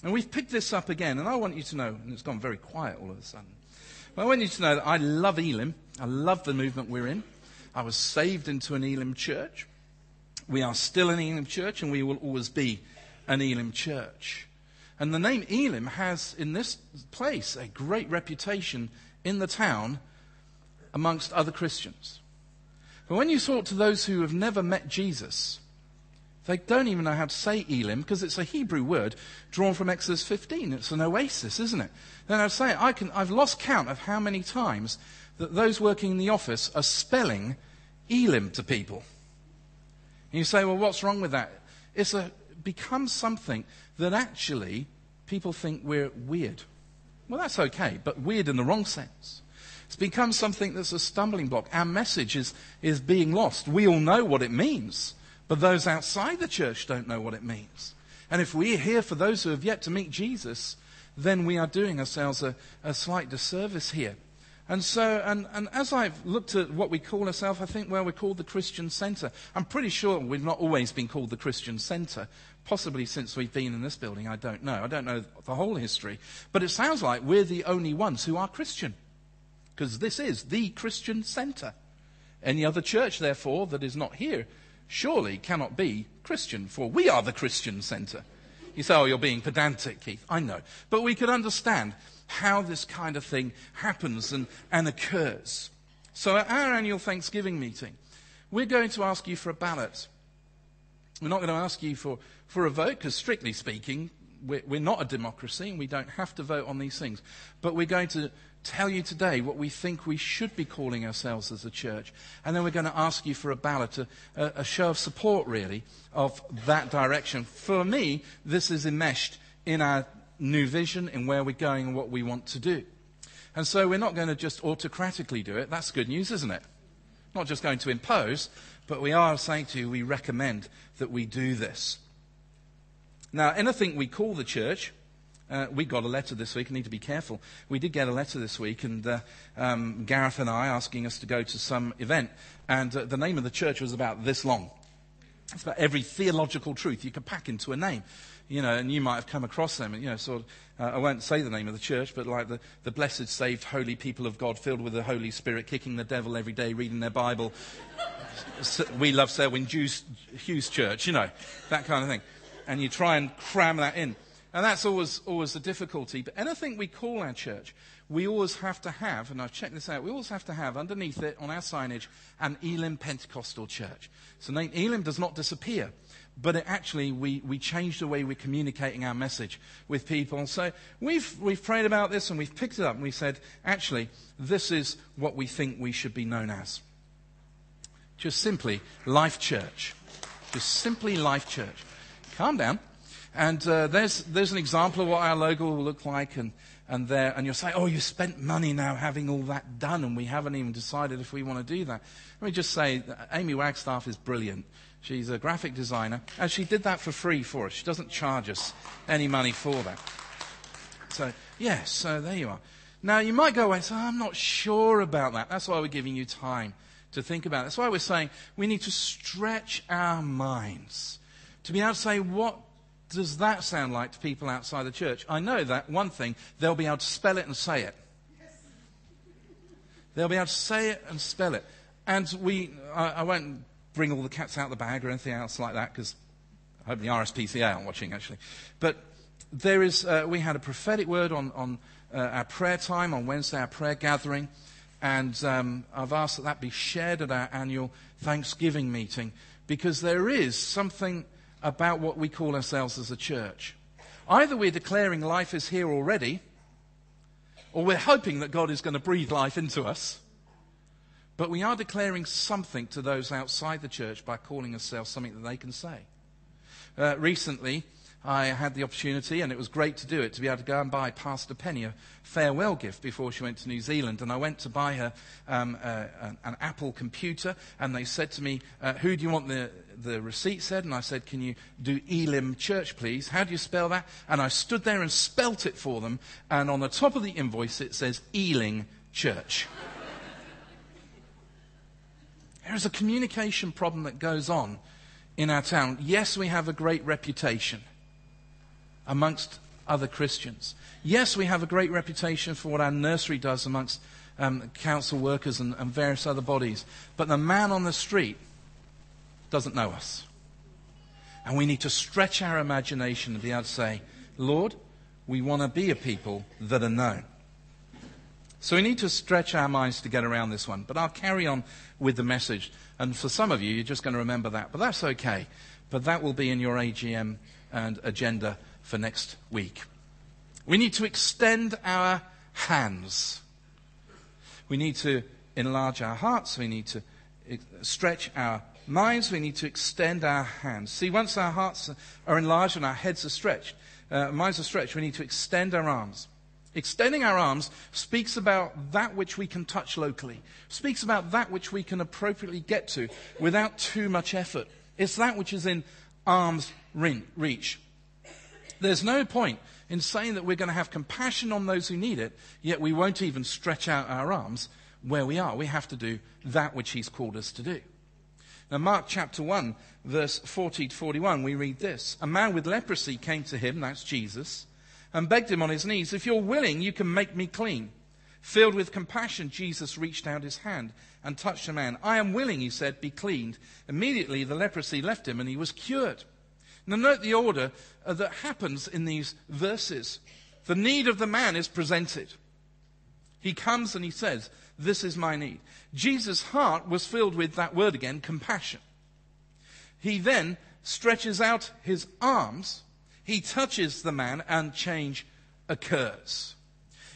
And we've picked this up again, and I want you to know, and it's gone very quiet all of a sudden, but I want you to know that I love Elim. I love the movement we're in. I was saved into an Elim church. We are still an Elim church, and we will always be an Elim church. And the name Elim has, in this place, a great reputation in the town amongst other Christians. But when you talk to those who have never met Jesus, they don't even know how to say Elim, because it's a Hebrew word drawn from Exodus 15. It's an oasis, isn't it? Then I'd say, I've lost count of how many times that those working in the office are spelling Elim to people. And you say, well, what's wrong with that? It's becomes something that actually people think we're weird. Well, that's okay, but weird in the wrong sense. It's become something that's a stumbling block. Our message is being lost. We all know what it means, but those outside the church don't know what it means. And if we're here for those who have yet to meet Jesus, then we are doing ourselves a slight disservice here. And so, and as I've looked at what we call ourselves, I think, well, we're called the Christian Centre. I'm pretty sure we've not always been called the Christian Centre. Possibly since we've been in this building, I don't know. I don't know the whole history. But it sounds like we're the only ones who are Christian. Because this is the Christian Centre. Any other church, therefore, that is not here, surely cannot be Christian, for we are the Christian Centre. You say, oh, you're being pedantic, Keith. I know. But we could understand how this kind of thing happens and occurs. So at our annual Thanksgiving meeting, we're going to ask you for a ballot. We're not going to ask you for a vote, because strictly speaking, we're not a democracy and we don't have to vote on these things. But we're going to tell you today what we think we should be calling ourselves as a church. And then we're going to ask you for a ballot, a show of support, really, of that direction. For me, this is enmeshed in our new vision, in where we're going and what we want to do. And so we're not going to just autocratically do it. That's good news, isn't it? Not just going to impose, but we are saying to you, we recommend that we do this. Now, anything we call the church, we got a letter this week. I need to be careful. We did get a letter this week, and Gareth and I asking us to go to some event, and the name of the church was about this long. It's about every theological truth you could pack into a name. You know, and you might have come across them, and, sort of, I won't say the name of the church, but like the blessed, saved, holy people of God, filled with the Holy Spirit, kicking the devil every day, reading their Bible. We love Selwyn Hughes Church, that kind of thing. And you try and cram that in. And that's always a difficulty. But anything we call our church, we always have to have, and I've checked this out, we always have to have underneath it on our signage an Elim Pentecostal church. So the name Elim does not disappear. But we changed the way we're communicating our message with people. So we've prayed about this and we've picked it up and we said, actually, this is what we think we should be known as. Just simply Life Church. Just simply Life Church. Calm down. And there's an example of what our logo will look like, and you'll say, oh, you spent money now having all that done, and we haven't even decided if we want to do that. Let me just say, Amy Wagstaff is brilliant. She's a graphic designer, and she did that for free for us. She doesn't charge us any money for that. So, yes, so there you are. Now, you might go away and say, I'm not sure about that. That's why we're giving you time to think about it. That's why we're saying we need to stretch our minds to be able to say, what does that sound like to people outside the church? I know that one thing, they'll be able to spell it and say it. They'll be able to say it and spell it. And I won't bring all the cats out of the bag or anything else like that, because I hope the RSPCA aren't watching, actually. But there is, we had a prophetic word on our prayer time on Wednesday, our prayer gathering, and I've asked that be shared at our annual Thanksgiving meeting, because there is something about what we call ourselves as a church. Either we're declaring life is here already, or we're hoping that God is going to breathe life into us. But we are declaring something to those outside the church by calling ourselves something that they can say. Recently, I had the opportunity, and it was great to do it, to be able to go and buy Pastor Penny a farewell gift before she went to New Zealand. And I went to buy her an Apple computer, and they said to me, who do you want the receipt said? And I said, can you do Elim Church, please? How do you spell that? And I stood there and spelt it for them, and on the top of the invoice it says Ealing Church. There is a communication problem that goes on in our town. Yes, we have a great reputation amongst other Christians. Yes, we have a great reputation for what our nursery does amongst council workers and various other bodies. But the man on the street doesn't know us. And we need to stretch our imagination and be able to say, Lord, we want to be a people that are known. So we need to stretch our minds to get around this one. But I'll carry on with the message. And for some of you, you're just going to remember that. But that's okay. But that will be in your AGM and agenda for next week. We need to extend our hands. We need to enlarge our hearts. We need to stretch our minds. We need to extend our hands. See, once our hearts are enlarged and our heads are stretched, minds are stretched, we need to extend our arms. Extending our arms speaks about that which we can touch locally, speaks about that which we can appropriately get to without too much effort. It's that which is in arm's reach. There's no point in saying that we're going to have compassion on those who need it, yet we won't even stretch out our arms where we are. We have to do that which he's called us to do. Now, Mark chapter 1, verse 40 to 41, we read this. A man with leprosy came to him, that's Jesus, and begged him on his knees, if you're willing, you can make me clean. Filled with compassion, Jesus reached out his hand and touched the man. I am willing, he said, be cleaned. Immediately the leprosy left him and he was cured. Now note the order that happens in these verses. The need of the man is presented. He comes and he says, this is my need. Jesus' heart was filled with that word again, compassion. He then stretches out his arms. He touches the man and change occurs.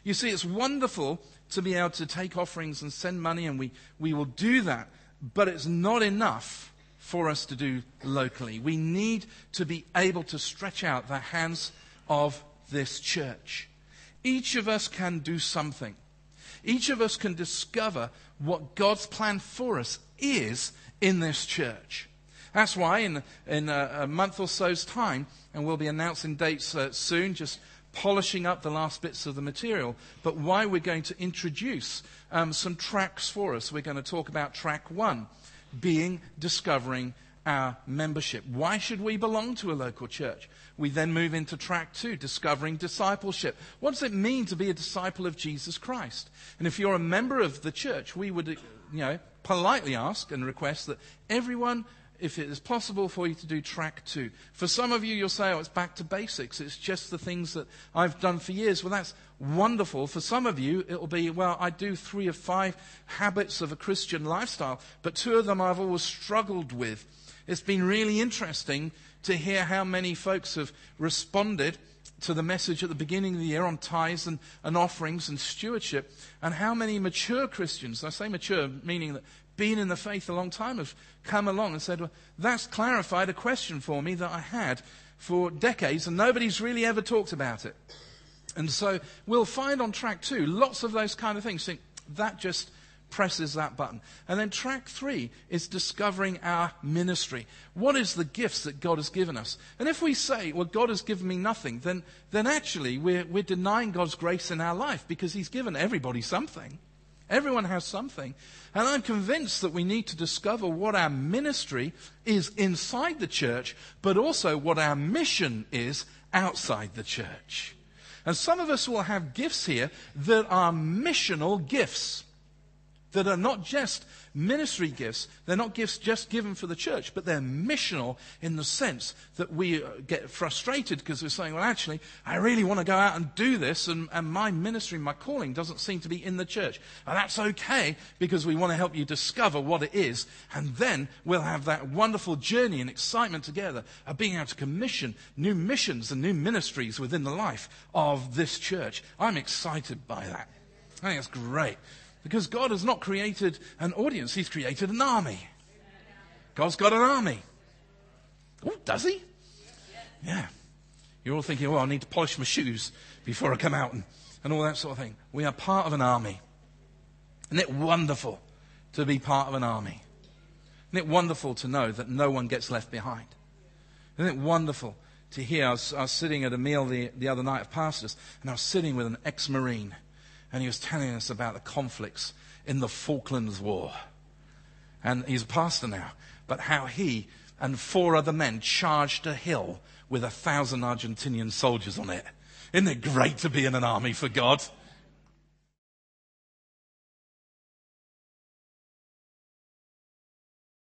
You see, it's wonderful to be able to take offerings and send money, and we will do that, but it's not enough for us to do locally. We need to be able to stretch out the hands of this church. Each of us can do something. Each of us can discover what God's plan for us is in this church. That's why in a month or so's time, and we'll be announcing dates soon, just polishing up the last bits of the material, but why we're going to introduce some tracks for us. We're going to talk about track 1, being discovering our membership. Why should we belong to a local church? We then move into track 2, discovering discipleship. What does it mean to be a disciple of Jesus Christ? And if you're a member of the church, we would, politely ask and request that everyone, if it is possible for you to do track 2. For some of you, you'll say, oh, it's back to basics. It's just the things that I've done for years. Well, that's wonderful. For some of you, it'll be, well, I do 3 of 5 habits of a Christian lifestyle, but 2 of them I've always struggled with. It's been really interesting to hear how many folks have responded to the message at the beginning of the year on tithes and offerings and stewardship, and how many mature Christians, I say mature, meaning that been in the faith a long time, have come along and said, well, that's clarified a question for me that I had for decades and nobody's really ever talked about it. And so we'll find on track 2 lots of those kind of things. Think that just presses that button. And then track 3 is discovering our ministry. What is the gifts that God has given us? And if we say, well, God has given me nothing, then actually we're denying God's grace in our life, because he's given everybody something. Everyone has something. And I'm convinced that we need to discover what our ministry is inside the church, but also what our mission is outside the church. And some of us will have gifts here that are missional gifts, that are not just ministry gifts. They're not gifts just given for the church, but they're missional in the sense that we get frustrated because we're saying, well, actually, I really want to go out and do this, and my ministry, my calling doesn't seem to be in the church. And that's okay, because we want to help you discover what it is, and then we'll have that wonderful journey and excitement together of being able to commission new missions and new ministries within the life of this church. I'm excited by that. I think it's great. Because God has not created an audience, he's created an army. God's got an army. Oh, does he? Yeah. You're all thinking, well, I need to polish my shoes before I come out and all that sort of thing. We are part of an army. Isn't it wonderful to be part of an army? Isn't it wonderful to know that no one gets left behind? Isn't it wonderful to hear? I was sitting at a meal the other night of pastors, and I was sitting with an ex-Marine. And he was telling us about the conflicts in the Falklands War. And he's a pastor now. But how he and 4 other men charged a hill with 1,000 Argentinian soldiers on it. Isn't it great to be in an army for God?